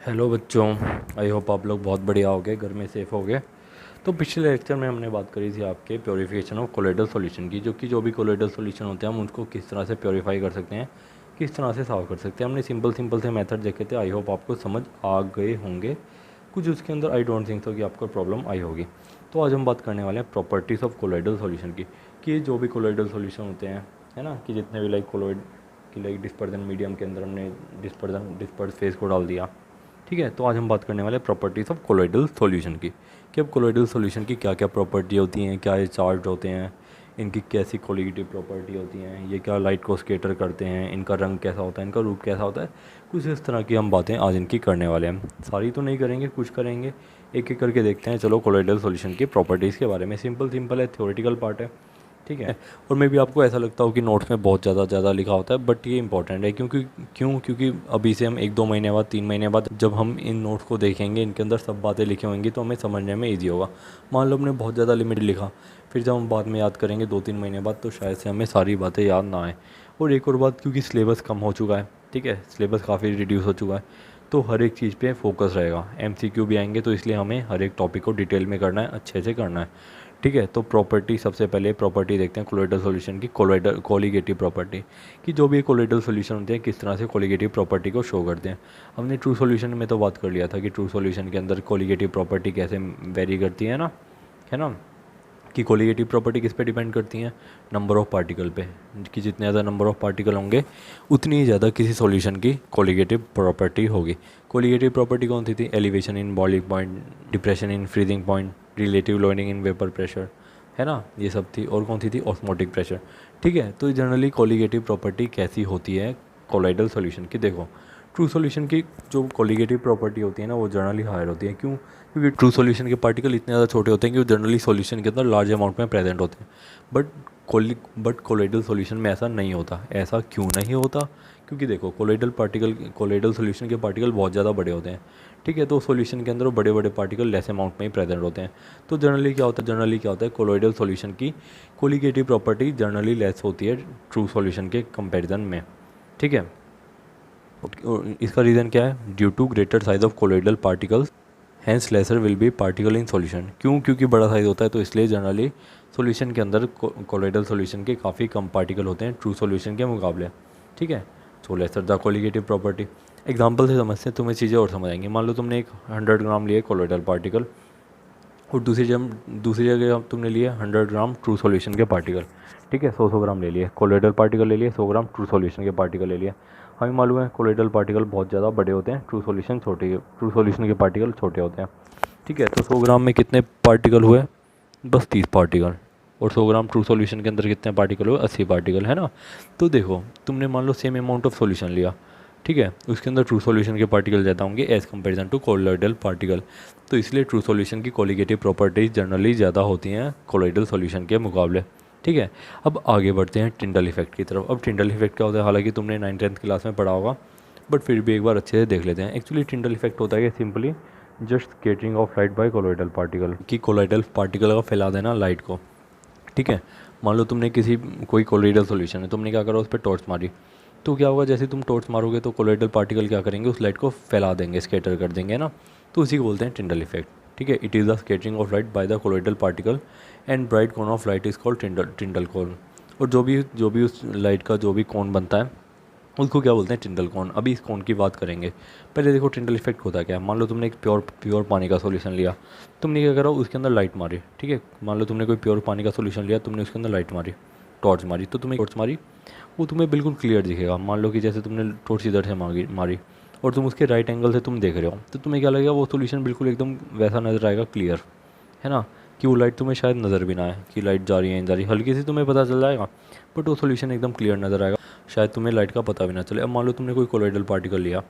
Hello बच्चों, I hope आप लोग बहुत बढ़िया हो गए, घर में सेफ़ हो गए। तो पिछले लेक्चर में हमने बात करी थी आपके प्योरीफिकेशन ऑफ कोलोइडल सॉल्यूशन की, जो भी कोलोइडल सॉल्यूशन होते हैं हम उनको किस तरह से प्योरीफाई कर सकते हैं, किस तरह से साफ़ कर सकते हैं। हमने सिंपल से मेथड देखे थे। आई होप आपको समझ आ गए होंगे। कुछ उसके अंदर आई डोंट थिंक सो कि आपको प्रॉब्लम आई होगी। तो आज हम बात करने वाले हैं प्रॉपर्टीज़ ऑफ कोलोइडल सॉल्यूशन की, कि जो भी कोलोइडल सॉल्यूशन होते हैं, है ना, कि जितने भी लाइक कोलोइड की लाइक डिस्पर्जन मीडियम के अंदर हमने डिस्पर्स फेज को डाल दिया। ठीक है, तो आज हम बात करने वाले प्रॉपर्टीज़ ऑफ कोलोइडल सॉल्यूशन की, कि अब कोलोइडल सॉल्यूशन की क्या क्या प्रॉपर्टी होती हैं, क्या ये चार्ज होते हैं, इनकी कैसी कोलिगेटिव प्रॉपर्टी होती हैं, ये क्या लाइट को स्केटर करते हैं, इनका रंग कैसा होता है, इनका रूप कैसा होता है। कुछ इस तरह की हम बातें आज इनकी करने वाले हैं। सारी तो नहीं करेंगे, कुछ करेंगे, एक एक करके देखते हैं। चलो कोलोइडल सॉल्यूशन की प्रॉपर्टीज़ के बारे में सिंपल है, थ्योरेटिकल पार्ट है। ठीक है, और मे भी आपको ऐसा लगता हो कि नोट्स में बहुत ज़्यादा लिखा होता है, बट ये इंपॉर्टेंट है। क्योंकि अभी से हम 1-2 महीने बाद, 3 महीने बाद जब हम इन नोट्स को देखेंगे, इनके अंदर सब बातें लिखी होंगी, तो हमें समझने में ईजी होगा। मान लो हमने बहुत ज़्यादा लिमिटेड लिखा, फिर जब हम बाद में याद करेंगे 2-3 महीने बाद, तो शायद से हमें सारी बातें याद ना आए। और एक और बात, क्योंकि सिलेबस कम हो चुका है, ठीक है, सिलेबस काफ़ी रिड्यूस हो चुका है, तो हर एक चीज़ पे फोकस रहेगा। MCQ भी आएंगे, तो इसलिए हमें हर एक टॉपिक को डिटेल में करना है, अच्छे से करना है। ठीक है, तो प्रॉपर्टी, सबसे पहले प्रॉपर्टी देखते हैं कोलोइडल सॉल्यूशन की, कोलिगेटिव प्रॉपर्टी, कि जो भी कोलोइडल सॉल्यूशन होते हैं किस तरह से कोलिगेटिव प्रॉपर्टी को शो करते हैं। हमने ट्रू सॉल्यूशन में तो बात कर लिया था कि ट्रू सॉल्यूशन के अंदर कोलिगेटिव प्रॉपर्टी कैसे वेरी करती है ना, है ना, कि कोलिगेटिव प्रॉपर्टी किस पे डिपेंड करती हैं, नंबर ऑफ़ पार्टिकल पे, कि जितने ज़्यादा नंबर ऑफ़ पार्टिकल होंगे उतनी ही ज़्यादा किसी सॉल्यूशन की कोलिगेटिव प्रॉपर्टी होगी। कोलिगेटिव प्रॉपर्टी कौन सी थी? Elevation in boiling point, depression in freezing point, relative loading in vapour pressure, है ना, ये सब थी। और कौन सी थी? Osmotic pressure. ठीक है, तो जनरली कोलिगेटिव प्रॉपर्टी कैसी होती है कोलोइडल सॉल्यूशन की? देखो, ट्रू सॉल्यूशन की जो कोलिगेटिव प्रॉपर्टी होती है ना, वो जनरली हायर होती है। क्यों? क्योंकि ट्रू सॉल्यूशन के पार्टिकल इतने ज़्यादा छोटे होते हैं कि वो जनरली सॉल्यूशन के अंदर लार्ज अमाउंट में प्रेजेंट होते हैं। बट कोलोइडल सॉल्यूशन में ऐसा नहीं होता। ऐसा क्यों नहीं होता? क्योंकि देखो, कोलोइडल सॉल्यूशन के पार्टिकल बहुत ज़्यादा बड़े होते हैं। ठीक है, तो सॉल्यूशन के अंदर वो बड़े बड़े पार्टिकल लेस अमाउंट में ही प्रेजेंट होते हैं। तो जनरली क्या होता है कोलोइडल सॉल्यूशन की कोलिगेटिव प्रॉपर्टी जनरली लेस होती है ट्रू सॉल्यूशन के कंपैरिजन में। ठीक है, और इसका रीज़न क्या है? Due to greater size of colloidal particles, hence lesser will be particle in solution. क्यों? क्योंकि बड़ा साइज होता है, तो इसलिए जनरली सॉल्यूशन के अंदर कोलोइडल सॉल्यूशन के काफ़ी कम पार्टिकल होते हैं ट्रू सॉल्यूशन के मुकाबले। ठीक है, so lesser the colligative property. Example से समझते हैं, तुम्हें चीज़ें और समझ आएंगी। मान लो तुमने एक 100 ग्राम लिए कोलोइडल पार्टिकल, और दूसरी जगह तुमने लिए 100 ग्राम ट्रू सॉल्यूशन के पार्टिकल। ठीक है, 100 ग्राम ले लिए कोलोइडल पार्टिकल, ले लिए 100 ग्राम ट्रू सॉल्यूशन के पार्टिकल ले लिए। हमें मालूम है कोलोइडल पार्टिकल बहुत ज़्यादा बड़े होते हैं, ट्रू सॉल्यूशन के पार्टिकल छोटे होते हैं। ठीक है, तो 100 ग्राम में कितने पार्टिकल हुए? बस 30 पार्टिकल। और 100 ग्राम ट्रू सॉल्यूशन के अंदर कितने पार्टिकल हुए? 80 पार्टिकल, है ना। तो देखो, तुमने मान लो सेम अमाउंट ऑफ सॉल्यूशन लिया, ठीक है, उसके अंदर ट्रू सॉल्यूशन के पार्टिकल ज़्यादा होंगे as comparison to colloidal particle. तो इसलिए ट्रू सॉल्यूशन की कोलिगेटिव प्रॉपर्टीज़ जनरली ज़्यादा होती हैं कोलोइडल सॉल्यूशन के मुकाबले। ठीक है, अब आगे बढ़ते हैं टिंडल इफेक्ट की तरफ। अब टिंडल इफेक्ट क्या होता है? हालांकि तुमने 9th-10th क्लास में पढ़ा होगा, बट फिर भी एक बार अच्छे से देख लेते हैं। एक्चुअली टिंडल इफेक्ट होता है कि simply just scattering of light bye colloidal particle, कि कोलोइडल पार्टिकल का फैला देना लाइट को। ठीक है, मान लो तुमने कोई कोलोइडल सॉल्यूशन है, तुमने क्या करा, उस पर टॉर्च मारी, तो क्या होगा? जैसे तुम टॉर्च मारोगे तो कोलोइडल पार्टिकल क्या करेंगे? उस लाइट को फैला देंगे, स्कैटर कर देंगे ना। तो उसी को बोलते हैं टिंडल इफेक्ट। ठीक है, it is the scattering of light by the colloidal particle and bright cone of light is called Tyndall cone. और जो भी उस लाइट का जो भी कोन बनता है उसको क्या बोलते हैं? टिंडल कोन। अभी इस कोन की बात करेंगे। पहले देखो टिंडल इफेक्ट होता क्या है। मान लो तुमने एक प्योर पानी का सॉल्यूशन लिया, तुमने क्या करा, उसके अंदर लाइट मारी। ठीक है, मान लो तुमने कोई प्योर पानी का सॉल्यूशन लिया, तुमने उसके अंदर लाइट मारी, टॉर्च मारी, तो तुम्हें टॉर्च मारी, वो तुम्हें बिल्कुल क्लियर दिखेगा। मान लो कि जैसे तुमने टॉर्च इधर से मारी और तुम उसके राइट एंगल से तुम देख रहे हो, तो तुम्हें क्या लगेगा? वो सॉल्यूशन बिल्कुल एकदम वैसा नज़र आएगा, क्लियर, है ना, कि वो लाइट तुम्हें शायद नज़र भी ना आए कि लाइट जा रही है, जा रही है, हल्की सी तुम्हें पता चल जाएगा, बट वो सॉल्यूशन एकदम क्लियर नज़र आएगा, शायद तुम्हें लाइट का पता भी ना चले। अब मान लो तुमने कोई कोलोइडल पार्टिकल लिया,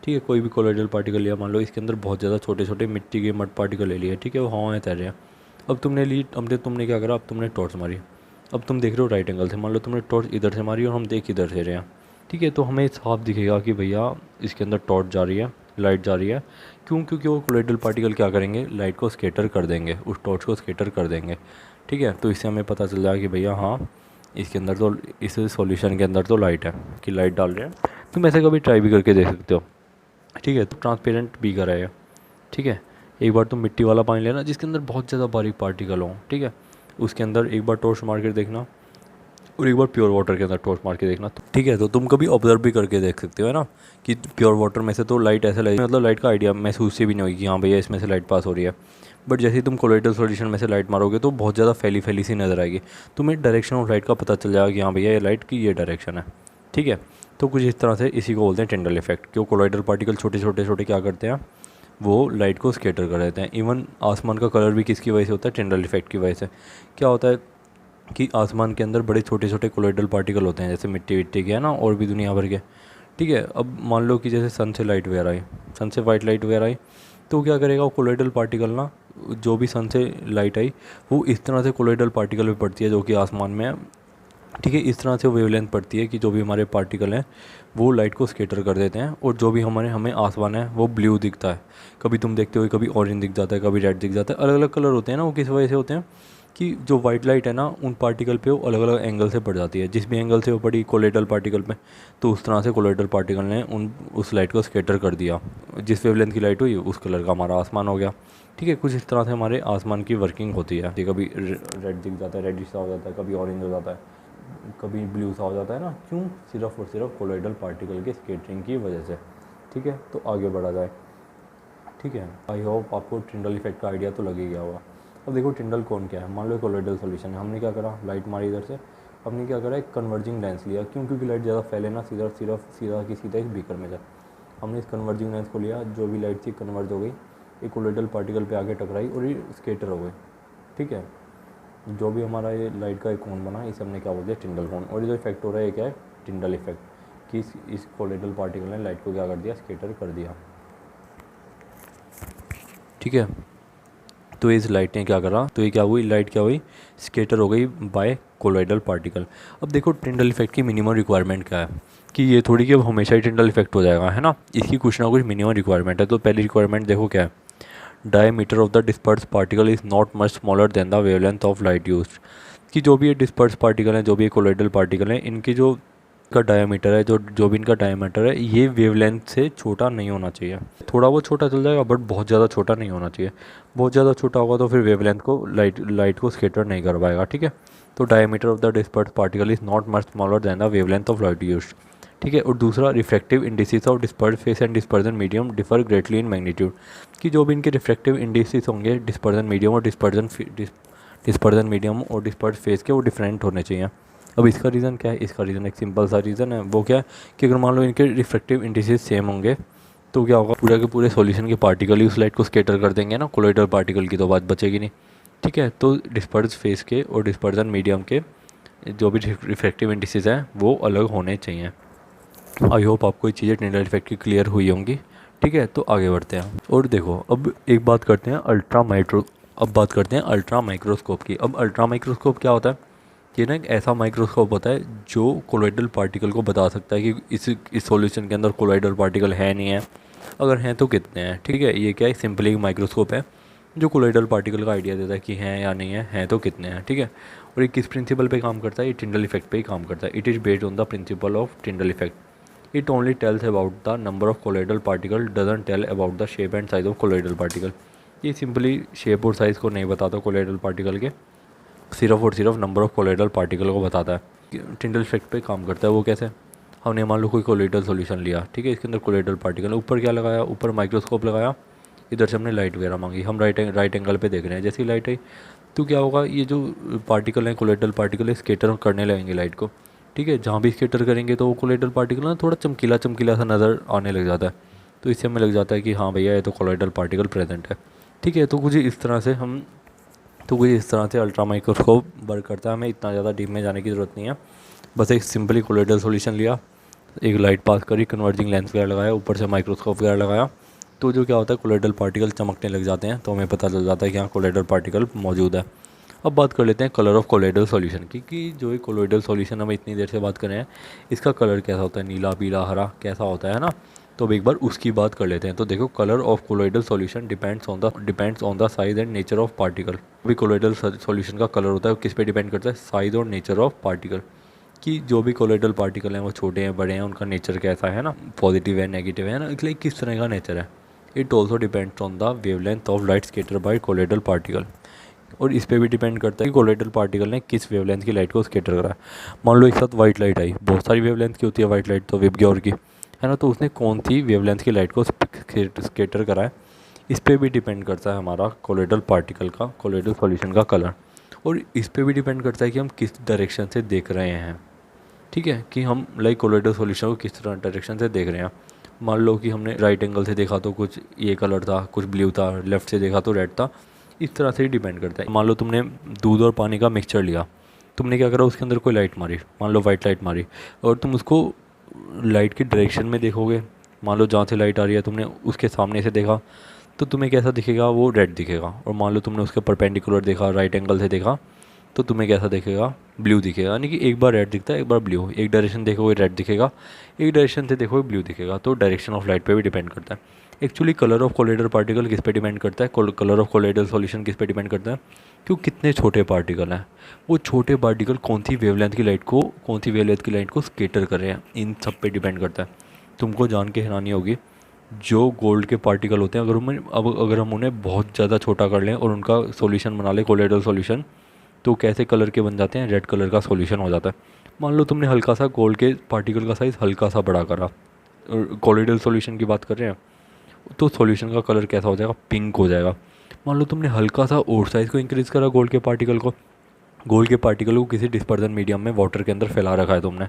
ठीक है, कोई भी कोलोइडल पार्टिकल लिया, मान लो इसके अंदर बहुत ज़्यादा छोटे छोटे मिट्टी के मड पार्टिकल ले लिए, ठीक है, वो हवा में तैर रहे हैं। अब तुमने क्या करा? अब तुमने टॉर्च मारी, अब तुम देख रहे हो राइट एंगल से, मान लो तुमने टॉर्च इधर से मारी और हम देख इधर से रहे हैं। ठीक है, तो हमें साफ दिखेगा कि भैया इसके अंदर टॉर्च जा रही है, लाइट जा रही है। क्यों? क्योंकि वो कोलोइडल पार्टिकल क्या करेंगे? लाइट को स्केटर कर देंगे, उस टॉर्च को स्केटर कर देंगे। ठीक है, तो इससे हमें पता चल जाएगा कि भैया हाँ, इसके अंदर तो, इस सॉल्यूशन के अंदर तो लाइट है, कि लाइट डाल रहे हैं। तुम ऐसे कभी ट्राई भी करके देख सकते हो। ठीक है। तो ट्रांसपेरेंट बीकर है ये, ठीक है। एक बार तुम मिट्टी वाला पानी लेना जिसके अंदर बहुत ज़्यादा बारीक पार्टिकल हों, ठीक है, उसके अंदर एक बार टॉर्च मार के देखना, और एक बार प्योर वाटर के अंदर टॉर्च मार के देखना, ठीक है। तो तुम कभी ऑब्जर्व भी करके देख सकते हो, है ना, कि प्योर वाटर में से तो लाइट ऐसे लगेगी, मतलब लाइट का आइडिया महसूस से भी नहीं होगी कि हाँ भैया इसमें से लाइट पास हो रही है। बट जैसे ही तुम कोलोइडल सॉल्यूशन में से लाइट मारोगे तो बहुत ज़्यादा फैली फैली सी नज़र आएगी, तुम्हें डायरेक्शन ऑफ लाइट का पता चल जाएगा कि हाँ भैया ये लाइट की ये डायरेक्शन है, ठीक है। तो कुछ इस तरह से इसी को बोलते हैं टिंडल इफेक्ट, क्यों कोलोइडल पार्टिकल छोटे छोटे छोटे क्या करते हैं, वो लाइट को स्केटर कर देते हैं। इवन आसमान का कलर भी किसकी वजह से होता है, टिंडल इफेक्ट की वजह से। क्या होता है कि आसमान के अंदर बड़े छोटे छोटे कोलोइडल पार्टिकल होते हैं, जैसे मिट्टी विट्टी के, है ना, और भी दुनिया भर के, ठीक है। अब मान लो कि जैसे सन से लाइट वगैरह आई, सन से वाइट लाइट वगैरह आई, तो क्या करेगा वो कोलोइडल पार्टिकल ना, जो भी सन से लाइट आई वो इस तरह से कोलोइडल पार्टिकल में पड़ती है जो कि आसमान में है, ठीक है। इस तरह से वो वेवलेंथ पड़ती है कि जो भी हमारे पार्टिकल हैं वो लाइट को स्केटर कर देते हैं, और जो भी हमें आसमान है वो ब्लू दिखता है। कभी तुम देखते हो कभी ऑरेंज दिख जाता है, कभी रेड दिख जाता है, अलग अलग कलर होते हैं ना, वो किस वजह से होते हैं कि जो वाइट लाइट है ना उन पार्टिकल पे वो अलग अलग एंगल से पड़ जाती है, जिस भी एंगल से वो पड़ी कोलोइडल पार्टिकल पे, तो उस तरह से कोलोइडल पार्टिकल ने उस लाइट को स्केटर कर दिया, जिस वेवलेंथ की लाइट हुई उस कलर का हमारा आसमान हो गया, ठीक है। कुछ इस तरह से हमारे आसमान की वर्किंग होती है, कभी रेड दिख जाता है, रेडिश सा हो जाता है, कभी ऑरेंज हो जाता है, कभी ब्लू सा हो जाता है ना, क्यों, सिर्फ और सिर्फ कोलोइडल पार्टिकल के स्केटरिंग की वजह से, ठीक है। तो आगे बढ़ा जाए, ठीक है। आई होप आपको टिंडल इफेक्ट का आइडिया तो लग ही गया होगा। अब देखो टिंडल कौन क्या है, मान लो कोलोइडल सॉल्यूशन है, हमने क्या करा, लाइट मारी इधर से, हमने क्या करा, एक कन्वर्जिंग लेंस लिया, क्यों, क्योंकि लाइट ज़्यादा फैले ना, सीधा सिर्फ सीधा की सीधा एक बीकर में जाए, हमने इस कन्वर्जिंग लेंस को लिया, जो भी लाइट थी कन्वर्ज हो गई, एक कोलोइडल पार्टिकल पे आके टकराई और ये स्केटर हो गई, ठीक है। जो भी हमारा ये लाइट का एक कोन बना इसे हमने क्या बोल दिया, टिंडल कोन। और ये जो इफेक्ट हो रहा है ये क्या है, टिंडल इफेक्ट, कि इस कोलोइडल पार्टिकल ने लाइट को क्या कर दिया, स्केटर कर दिया, ठीक है। तो इस लाइट ने क्या करा, तो ये क्या हुई, लाइट क्या हुई, स्केटर हो गई बाय कोलोइडल पार्टिकल। अब देखो टिंडल इफेक्ट की मिनिमम रिक्वायरमेंट क्या है, कि ये थोड़ी कि अब हमेशा ही टिंडल इफेक्ट हो जाएगा, है ना, इसकी कुछ ना कुछ मिनिमम रिक्वायरमेंट है। तो पहली रिक्वायरमेंट देखो क्या है, diameter of the disperse particle is not much smaller than the wavelength of light used, कि जो भी ये डिस्पर्स पार्टिकल हैं, जो भी ये कोलोइडल पार्टिकल हैं, इनकी जो का डायमीटर है, जो भी इनका डायमीटर है, ये वेवलेंथ से छोटा नहीं होना चाहिए। थोड़ा बहुत छोटा चल जाएगा बट बहुत ज़्यादा छोटा नहीं होना चाहिए, बहुत ज़्यादा छोटा होगा तो फिर वेवलेंथ को लाइट को स्केटर नहीं कर पाएगा, ठीक है। तो diameter of the disperse particle is not much smaller than the wavelength of light used, ठीक है। और दूसरा, refractive indices of disperse phase and dispersion medium differ greatly in magnitude, कि जो भी इनके रिफ्रैक्टिव इंडिसेस होंगे डिस्पर्जन मीडियम और डिस्पर्जन मीडियम और डिस्पर्स फेस के, वो डिफरेंट होने चाहिए। अब इसका रीज़न क्या है, इसका रीज़न एक सिंपल सा रीज़न है, वो क्या है कि अगर मान लो इनके रिफ्रैक्टिव इंडिसेस सेम होंगे तो क्या होगा, पूरे के पूरे सॉल्यूशन के पार्टिकल ही उस लाइट को स्केटर कर देंगे ना, कोलोइडल पार्टिकल की तो बात बचेगी नहीं, ठीक है। तो डिस्पर्स फेस के और डिस्पर्जन मीडियम के जो भी रिफ्रैक्टिव इंडिसेस हैं वो अलग होने चाहिए। आई होप आपको ये चीज़ें टिंडल इफेक्ट की क्लियर हुई होंगी, ठीक है। तो आगे बढ़ते हैं और देखो अब एक बात करते हैं अल्ट्रा माइक्रोस्कोप की। अब अल्ट्रा माइक्रोस्कोप क्या होता है, ये ना एक ऐसा माइक्रोस्कोप होता है जो कोलोइडल पार्टिकल को बता सकता है कि इस सॉल्यूशन के अंदर कोलोइडल पार्टिकल है नहीं है, अगर हैं तो कितने हैं, ठीक है। ये क्या है, सिंपली एक माइक्रोस्कोप है जो कोलोइडल पार्टिकल का आइडिया देता है कि हैं या नहीं हैं तो कितने हैं, ठीक है। और ये किस प्रिंसिपल पे काम करता है, ये टिंडल इफेक्ट पे ही काम करता है। It is based on the principle of Tyndall effect. It only tells about the number of colloidal particle, doesn't tell about the shape and size of colloidal particle. ये सिंपली शेप और size को नहीं बताता colloidal particle के, सिर्फ और सिर्फ number of colloidal particle को बताता है। टिंडल इफेक्ट पे काम करता है वो कैसे, हमने मान लो कोई कोलोइडल सॉल्यूशन लिया, ठीक है, इसके अंदर कोलोइडल पार्टिकल, ऊपर क्या लगाया, ऊपर माइक्रोस्कोप लगाया, इधर से हमने लाइट वगैरह मांगी, हम राइट एंगल पे देख रहे हैं, जैसे ही लाइट आई तो क्या होगा, ये जो पार्टिकल हैं कोलोइडल पार्टिकल स्केटर करने लगेंगे लाइट को, ठीक है। जहाँ भी स्केटर करेंगे तो वो कोलोइडल पार्टिकल ना थोड़ा चमकीला चमकीला सा नज़र आने लग जाता है, तो इससे हमें लग जाता है कि हाँ भैया ये तो कोलोइडल पार्टिकल प्रेजेंट है, ठीक है। तो कुछ इस तरह से अल्ट्रा माइक्रोस्कोप वर्क करता है। हमें इतना ज़्यादा डीप में जाने की ज़रूरत नहीं है, बस एक सिंपली कोलोइडल सॉल्यूशन लिया, एक लाइट पास करी, कन्वर्जिंग लेंस वगैरह लगाया, ऊपर से माइक्रोस्कोप वगैरह लगाया, तो जो क्या होता है कोलोइडल पार्टिकल चमकने लग जाते हैं, तो हमें पता चल जाता है कि हाँ कोलोइडल पार्टिकल मौजूद है। अब बात कर लेते हैं कलर ऑफ कोलोइडल सॉल्यूशन की, कि जो ये कोलोइडल सॉल्यूशन हम इतनी देर से बात कर रहे हैं इसका कलर कैसा होता है, नीला पीला हरा कैसा होता है ना, तो अब एक बार उसकी बात कर लेते हैं। तो देखो, colour of colloidal solution depends on the size and nature of particle. अभी कोलोइडल सॉल्यूशन का कलर होता है किस पे डिपेंड करता है, साइज और नेचर ऑफ पार्टिकल, कि जो भी कोलोइडल पार्टिकल हैं वो छोटे हैं बड़े हैं, उनका नेचर कैसा है ना, पॉजिटिव है नेगेटिव है ना, इसलिए किस तरह का नेचर है। It also depends on the wavelength of light scatter by colloidal particle. और इस पे भी डिपेंड करता है कि कोलोइडल पार्टिकल ने किस वेवलेंथ की लाइट को स्केटर करा है। मान लो एक साथ वाइट लाइट आई, बहुत सारी वेवलेंथ की होती है वाइट लाइट तो विबग्योर की, है ना, तो उसने कौन सी वेवलेंथ की लाइट को स्केटर करा है, इस पे भी डिपेंड करता है हमारा कोलोइडल पार्टिकल का, कोलोइडल सॉल्यूशन का कलर। और इस पे भी डिपेंड करता है कि हम किस डायरेक्शन से देख रहे हैं, ठीक है, कि हम लाइक कोलोइडल सॉल्यूशन को किस तरह डायरेक्शन से देख रहे हैं। मान लो कि हमने राइट एंगल से देखा तो कुछ ये कलर था, कुछ ब्लू था, लेफ़्ट से देखा तो रेड था, इस तरह से ही डिपेंड करता है। मान लो तुमने दूध और पानी का मिक्सचर लिया, तुमने क्या करा, उसके अंदर कोई लाइट मारी, मान लो वाइट लाइट मारी, और तुम उसको लाइट की डायरेक्शन में देखोगे, मान लो जहाँ से लाइट आ रही है तुमने उसके सामने से देखा तो तुम्हें कैसा दिखेगा, वो रेड दिखेगा। और मान लो तुमने उसके परपेंडिकुलर देखा, राइट एंगल से देखा, तो तुम्हें कैसा दिखेगा, ब्लू दिखेगा। यानी कि एक बार रेड दिखता है एक बार ब्लू, एक डायरेक्शन देखोगे रेड दिखेगा, एक डायरेक्शन से देखोगे ब्लू दिखेगा। तो डायरेक्शन ऑफ लाइट पे भी डिपेंड करता है। Actually colour of colloidal particle किस पे डिपेंड करता है, कलर ऑफ कोलोइडल सॉल्यूशन किस पे डिपेंड करता है, क्यों कितने छोटे पार्टिकल हैं, वो छोटे पार्टिकल कौन सी वेवलेंथ की लाइट को, कौन सी वेवलेंथ की लाइट को स्केटर कर रहे हैं, इन सब पे डिपेंड करता है। तुमको जान के हैरानी होगी, जो गोल्ड के पार्टिकल होते हैं अगर हम उन्हें बहुत ज़्यादा छोटा कर लें और उनका सॉल्यूशन बना लें कोलोइडल सॉल्यूशन, तो कैसे कलर के बन जाते हैं, रेड कलर का सॉल्यूशन हो जाता है। मान लो तुमने हल्का सा गोल्ड के पार्टिकल का साइज़ हल्का सा बड़ा करा, कोलोइडल सॉल्यूशन की बात कर रहे हैं, तो सॉल्यूशन का कलर कैसा हो जाएगा, पिंक हो जाएगा। मान लो तुमने हल्का सा और साइज़ को इंक्रीज़ करा गोल्ड के पार्टिकल को, गोल्ड के पार्टिकल को किसी डिस्पर्जन मीडियम में वाटर के अंदर फैला रखा है तुमने,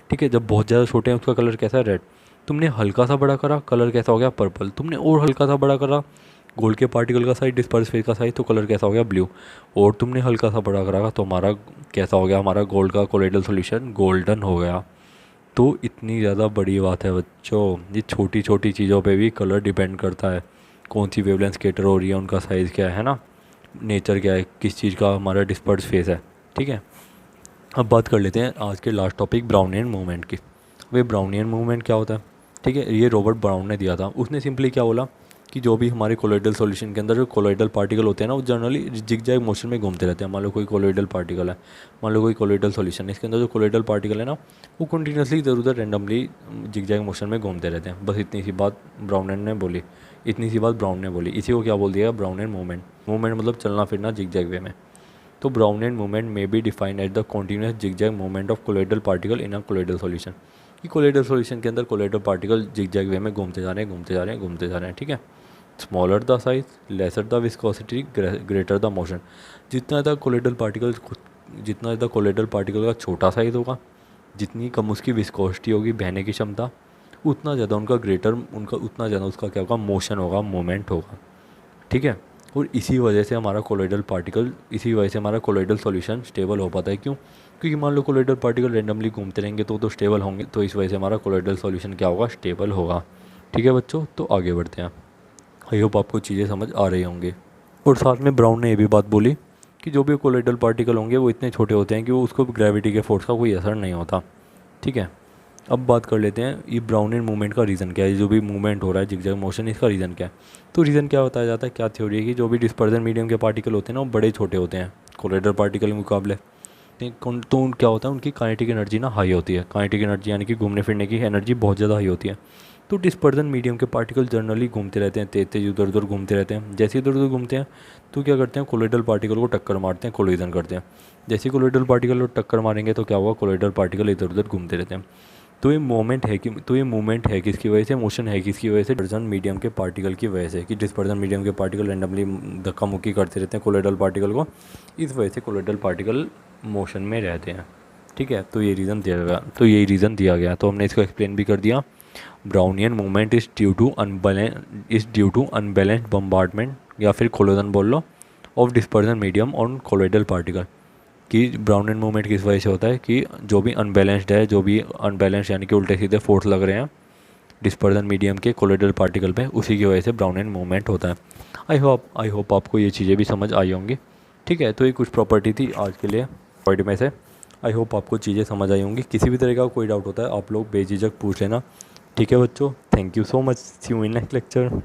ठीक है, जब बहुत ज़्यादा छोटे हैं उसका कलर कैसा है, रेड। तुमने हल्का सा बड़ा करा, कलर कैसा हो गया, पर्पल। तुमने और हल्का सा बड़ा करा गोल्ड के पार्टिकल का साइज, डिस्पर्स फेज का साइज, तो कलर कैसा हो गया, ब्लू। और तुमने हल्का सा बड़ा करा तो हमारा कैसा हो गया, हमारा गोल्ड का कोलोइडल सॉल्यूशन गोल्डन हो गया। तो इतनी ज़्यादा बड़ी बात है बच्चों, ये छोटी छोटी चीज़ों पे भी कलर डिपेंड करता है, कौन सी वेवलेंथ स्केटर हो रही है, उनका साइज़ क्या है ना, नेचर क्या है, किस चीज़ का हमारा डिस्पर्स फेस है, ठीक है। अब बात कर लेते हैं आज के लास्ट टॉपिक ब्राउनियन मूवमेंट की। वे ब्राउनियन मूवमेंट क्या होता है, ठीक है, ये रॉबर्ट ब्राउन ने दिया था। उसने सिंपली क्या बोला कि जो भी हमारे कोलोइडल सॉल्यूशन के अंदर जो कोलोइडल पार्टिकल होते हैं ना, वो जनरली जिगजैग मोशन में घूमते रहते हैं। मान लो कोई कोलोइडल पार्टिकल है, मान लो कोई कोलोइडल सॉल्यूशन है, इसके अंदर जो कोलोइडल पार्टिकल है ना, वो कंटिन्यूसली इधर उधर रैंडमली जिगजैग मोशन में घूमते रहते हैं। बस इतनी सी बात ब्राउनियन ने बोली, इतनी सी बात ब्राउन ने बोली, इसी को क्या बोल दिया, ब्राउनियन मूवमेंट। मूवमेंट मतलब चलना फिरना जिगजैग वे में। तो ब्राउनियन मूवमेंट में be defined at the continuous zigzag movement of colloidal particle in a colloidal solution. कि कोलोइडल सॉल्यूशन के अंदर कोलोइडल पार्टिकल जिगजैग वे में घूमते जा रहे हैं, घूमते जा रहे हैं, घूमते जा रहे हैं, ठीक है। Smaller the size, lesser the viscosity, greater the motion. जितना ज़्यादा कोलोइडल पार्टिकल का छोटा साइज होगा, जितनी कम उसकी विस्कोसिटी होगी, बहने की क्षमता, उतना ज़्यादा उतना ज़्यादा उसका क्या होगा, मोशन होगा, मोमेंट होगा, ठीक है। और इसी वजह से हमारा कोलोइडल सॉल्यूशन स्टेबल हो पाता है। क्यों, क्योंकि मान लो कोलोइडल पार्टिकल रेंडमली घूमते रहेंगे तो स्टेबल होंगे, तो इस वजह से हमारा कोलोइडल सॉल्यूशन क्या होगा, स्टेबल होगा, ठीक है बच्चों। तो आगे बढ़ते हैं। आई होप आपको चीज़ें समझ आ रही होंगी। और साथ में ब्राउन ने ये भी बात बोली कि जो भी कोलोइडल पार्टिकल होंगे वो इतने छोटे होते हैं कि वो उसको ग्रेविटी के फोर्स का कोई असर नहीं होता, ठीक है। अब बात कर लेते हैं ये ब्राउनियन मूवमेंट का रीज़न क्या है, जो भी मूवमेंट हो रहा है जिगजैग मोशन, इसका रीज़न क्या है। तो रीज़न क्या बताया जाता है, क्या थ्योरी है कि जो भी डिस्पर्जन मीडियम के पार्टिकल होते हैं ना, वो बड़े छोटे होते हैं कोलोइडल पार्टिकल के मुकाबले। तो क्या होता है, उनकी काइनेटिक एनर्जी ना हाई होती है। काइनेटिक एनर्जी यानी कि घूमने फिरने की एनर्जी बहुत ज़्यादा हाई होती है। तो डिस्पर्जन मीडियम के पार्टिकल जनरली घूमते रहते हैं, तेज तेज इधर उधर घूमते रहते हैं। जैसे इधर उधर घूमते हैं तो क्या करते हैं, कोलोइडल पार्टिकल को टक्कर मारते हैं, कोलिजन करते हैं। जैसे कोलोइडल पार्टिकल को टक्कर मारेंगे तो क्या होगा, कोलोइडल पार्टिकल इधर उधर घूमते रहते हैं। तो ये मूवमेंट है किसकी वजह से, मोशन है किसकी वजह से, डिस्पर्जन मीडियम के पार्टिकल की वजह से। कि डिस्पर्जन मीडियम के पार्टिकल रैंडमली धक्का मुक्की करते रहते हैं कोलोइडल पार्टिकल को, इस वजह से कोलोइडल पार्टिकल मोशन में रहते हैं, ठीक है। तो ये रीज़न दिया गया, तो हमने इसको एक्सप्लेन भी कर दिया। Brownian movement is due to unbalanced bombardment, या फिर कोलोजन बोल लो, of dispersion medium on colloidal particle. कि ब्राउनियन मूवमेंट किस वजह से होता है, कि जो भी अनबैलेंस्ड यानी कि उल्टे सीधे फोर्स लग रहे हैं डिस्पर्जन मीडियम के कोलोइडल पार्टिकल पे, उसी की वजह से ब्राउनियन मूवमेंट होता है। आई होप आपको ये चीज़ें भी समझ आई होंगी, ठीक है। तो ये कुछ प्रॉपर्टी थी आज के लिए पॉइंट में से। आई होप आपको चीज़ें समझ आई होंगी। किसी भी तरह का कोई डाउट होता है आप लोग बेझिझक पूछ लेना, ठीक है बच्चों। Thank you so much, see you in next lecture.